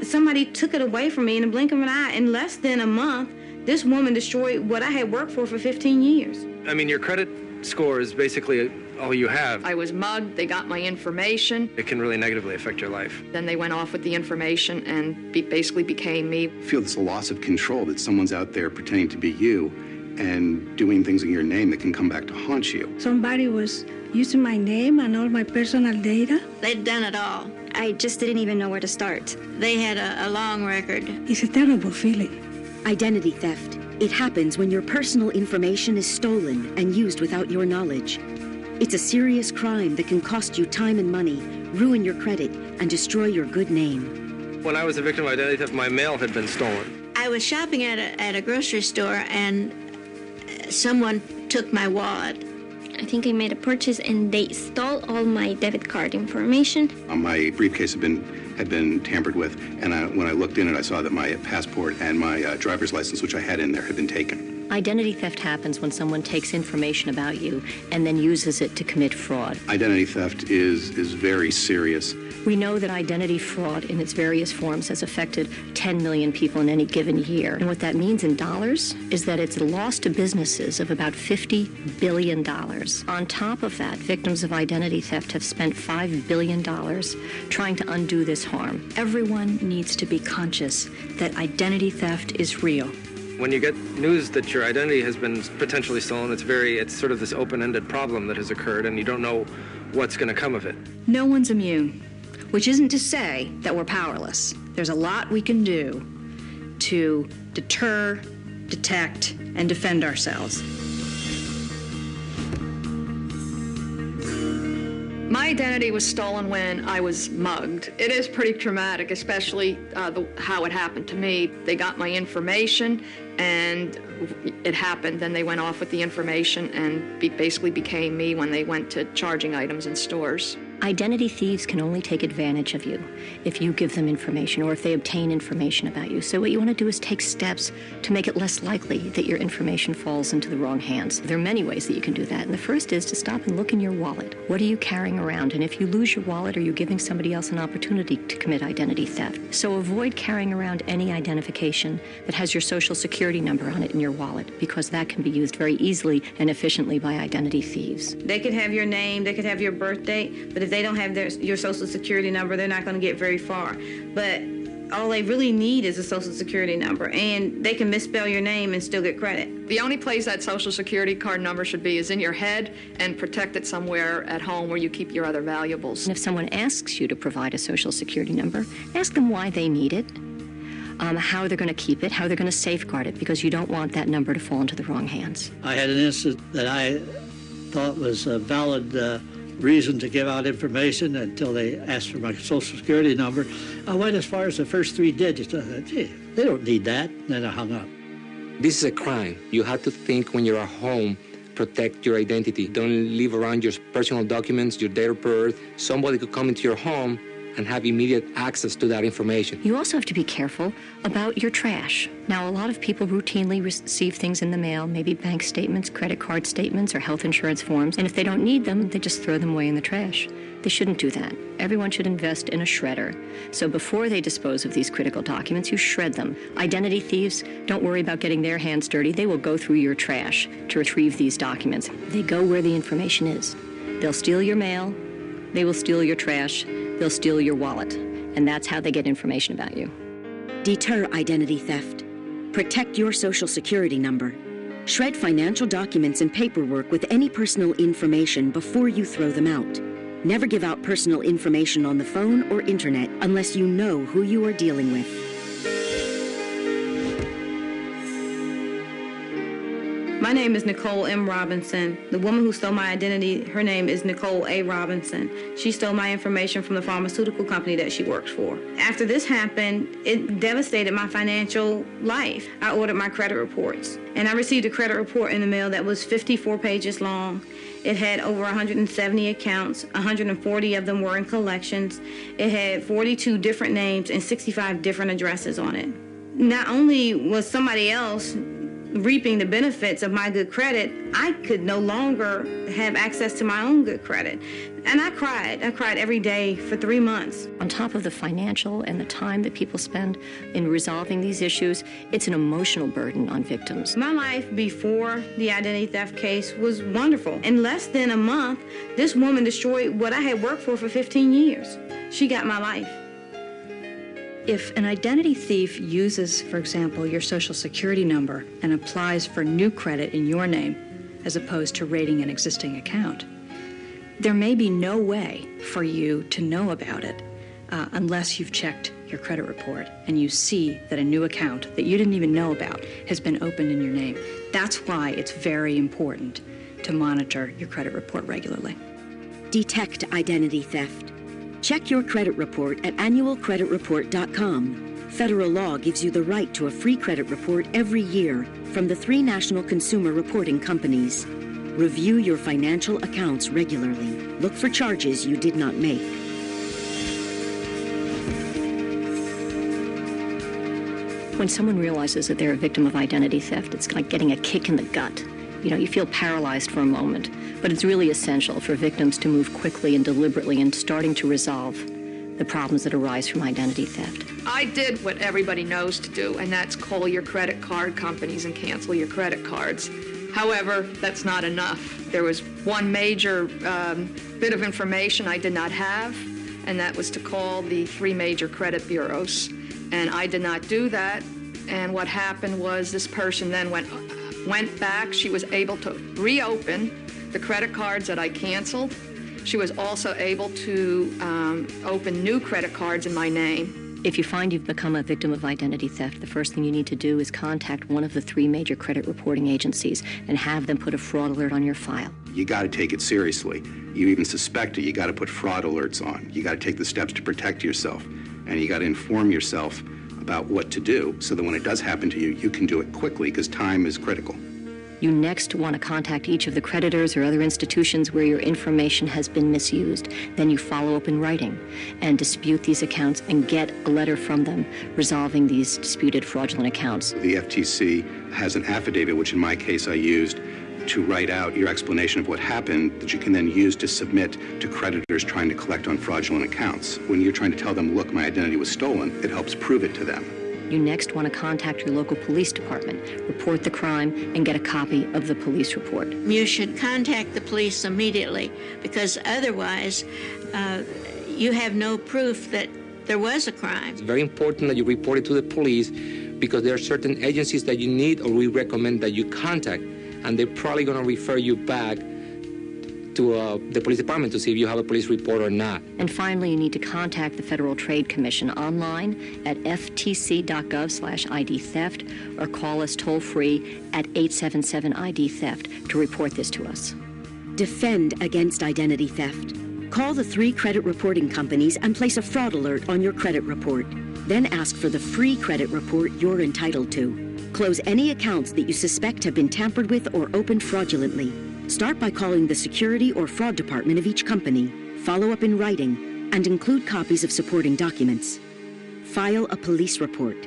somebody took it away from me in the blink of an eye. In less than a month, this woman destroyed what I had worked for 15 years. I mean, your credit score is basically all you have. I was mugged. They got my information. It can really negatively affect your life. Then they went off with the information and basically became me. I feel this a loss of control, that someone's out there pretending to be you and doing things in your name that can come back to haunt you. Somebody was using my name and all my personal data. They'd done it all. I just didn't even know where to start. They had a long record. It's a terrible feeling. Identity theft. It happens when your personal information is stolen and used without your knowledge. It's a serious crime that can cost you time and money, ruin your credit, and destroy your good name. When I was a victim of identity theft, my mail had been stolen. I was shopping at a grocery store and someone took my wallet. I think I made a purchase and they stole all my debit card information. My briefcase had been tampered with, and when I looked in it, I saw that my passport and my driver's license, which I had in there, had been taken. Identity theft happens when someone takes information about you and then uses it to commit fraud. Identity theft is very serious. We know that identity fraud in its various forms has affected 10 million people in any given year. And what that means in dollars is that it's a loss to businesses of about $50 billion. On top of that, victims of identity theft have spent $5 billion trying to undo this harm. Everyone needs to be conscious that identity theft is real. When you get news that your identity has been potentially stolen, it's sort of this open-ended problem that has occurred, and you don't know what's going to come of it. No one's immune, which isn't to say that we're powerless. There's a lot we can do to deter, detect, and defend ourselves. My identity was stolen when I was mugged. It is pretty traumatic, especially how it happened to me. They got my information and it happened. Then they went off with the information and basically became me when they went to charging items in stores. Identity thieves can only take advantage of you if you give them information or if they obtain information about you. So what you want to do is take steps to make it less likely that your information falls into the wrong hands. There are many ways that you can do that. And the first is to stop and look in your wallet. What are you carrying around? And if you lose your wallet, are you giving somebody else an opportunity to commit identity theft? So avoid carrying around any identification that has your social security number on it in your wallet, because that can be used very easily and efficiently by identity thieves. They could have your name, they could have your birth date, but if they don't have your social security number, they're not going to get very far. But all they really need is a social security number, and they can misspell your name and still get credit. The only place that social security card number should be is in your head and protected somewhere at home where you keep your other valuables. And if someone asks you to provide a social security number, ask them why they need it, how they're going to keep it, how they're going to safeguard it, because you don't want that number to fall into the wrong hands. I had an incident that I thought was a valid reason to give out information until they asked for my social security number. I went as far as the first 3 digits. I thought, gee, they don't need that. And then I hung up. This is a crime. You have to think when you're at home, protect your identity. Don't leave around your personal documents, your date of birth. Somebody could come into your home and have immediate access to that information. You also have to be careful about your trash. Now, a lot of people routinely receive things in the mail, maybe bank statements, credit card statements, or health insurance forms, and if they don't need them, they just throw them away in the trash. They shouldn't do that. Everyone should invest in a shredder. So before they dispose of these critical documents, you shred them. Identity thieves, don't worry about getting their hands dirty. They will go through your trash to retrieve these documents. They go where the information is. They'll steal your mail, they will steal your trash, they'll steal your wallet, and that's how they get information about you. Deter identity theft. Protect your social security number. Shred financial documents and paperwork with any personal information before you throw them out. Never give out personal information on the phone or internet unless you know who you are dealing with. My name is Nicole M. Robinson. The woman who stole my identity, her name is Nicole A. Robinson. She stole my information from the pharmaceutical company that she works for. After this happened, it devastated my financial life. I ordered my credit reports, and I received a credit report in the mail that was 54 pages long. It had over 170 accounts, 140 of them were in collections. It had 42 different names and 65 different addresses on it. Not only was somebody else reaping the benefits of my good credit, I could no longer have access to my own good credit. And I cried. I cried every day for 3 months. On top of the financial and the time that people spend in resolving these issues, it's an emotional burden on victims. My life before the identity theft case was wonderful. In less than a month, this woman destroyed what I had worked for 15 years. She got my life. If an identity thief uses, for example, your Social Security number and applies for new credit in your name, as opposed to raiding an existing account, there may be no way for you to know about it unless you've checked your credit report and you see that a new account that you didn't even know about has been opened in your name. That's why it's very important to monitor your credit report regularly. Detect identity theft. Check your credit report at annualcreditreport.com. Federal law gives you the right to a free credit report every year from the 3 national consumer reporting companies. Review your financial accounts regularly. Look for charges you did not make. When someone realizes that they're a victim of identity theft, it's like getting a kick in the gut. You know, you feel paralyzed for a moment, but it's really essential for victims to move quickly and deliberately in starting to resolve the problems that arise from identity theft. I did what everybody knows to do, and that's call your credit card companies and cancel your credit cards. However, that's not enough. There was one major bit of information I did not have, and that was to call the 3 major credit bureaus. And I did not do that, and what happened was this person then went back. She was able to reopen the credit cards that I canceled. She was also able to open new credit cards in my name. If you find you've become a victim of identity theft, the first thing you need to do is contact one of the 3 major credit reporting agencies and have them put a fraud alert on your file. You got to take it seriously. You even suspect it, you got to put fraud alerts on. You got to take the steps to protect yourself, and you got to inform yourself about what to do so that when it does happen to you, you can do it quickly because time is critical. You next want to contact each of the creditors or other institutions where your information has been misused. Then you follow up in writing and dispute these accounts and get a letter from them resolving these disputed fraudulent accounts. The FTC has an affidavit, which in my case I used, to write out your explanation of what happened that you can then use to submit to creditors trying to collect on fraudulent accounts. When you're trying to tell them, look, my identity was stolen, it helps prove it to them. You next want to contact your local police department, report the crime, and get a copy of the police report. You should contact the police immediately because otherwise you have no proof that there was a crime. It's very important that you report it to the police because there are certain agencies that you need or we recommend that you contact, and they're probably going to refer you back to the police department to see if you have a police report or not. And finally, you need to contact the Federal Trade Commission online at ftc.gov/ID theft or call us toll-free at 877-ID theft to report this to us. Defend against identity theft. Call the 3 credit reporting companies and place a fraud alert on your credit report. Then ask for the free credit report you're entitled to. Close any accounts that you suspect have been tampered with or opened fraudulently. Start by calling the security or fraud department of each company, follow up in writing, and include copies of supporting documents. File a police report.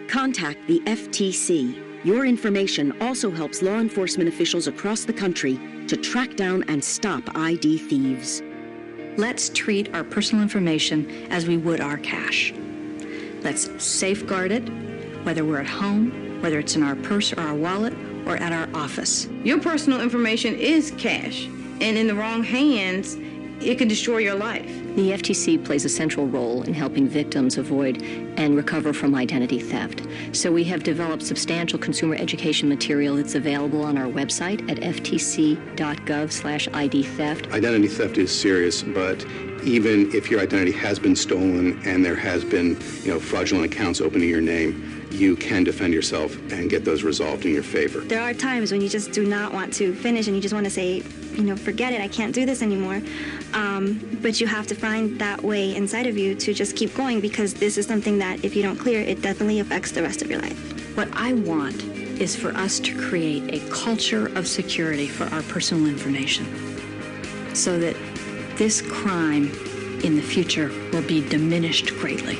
Contact the FTC. Your information also helps law enforcement officials across the country to track down and stop ID thieves. Let's treat our personal information as we would our cash. Let's safeguard it, whether we're at home, whether it's in our purse or our wallet, or at our office. Your personal information is cash, and in the wrong hands, it can destroy your life. The FTC plays a central role in helping victims avoid and recover from identity theft. So we have developed substantial consumer education material that's available on our website at ftc.gov/ID theft. Identity theft is serious, but even if your identity has been stolen and there has been, fraudulent accounts opened in your name, you can defend yourself and get those resolved in your favor. There are times when you just do not want to finish and you just want to say, forget it, I can't do this anymore. But you have to find that way inside of you to just keep going because this is something that if you don't clear, it definitely affects the rest of your life. What I want is for us to create a culture of security for our personal information so that this crime in the future will be diminished greatly.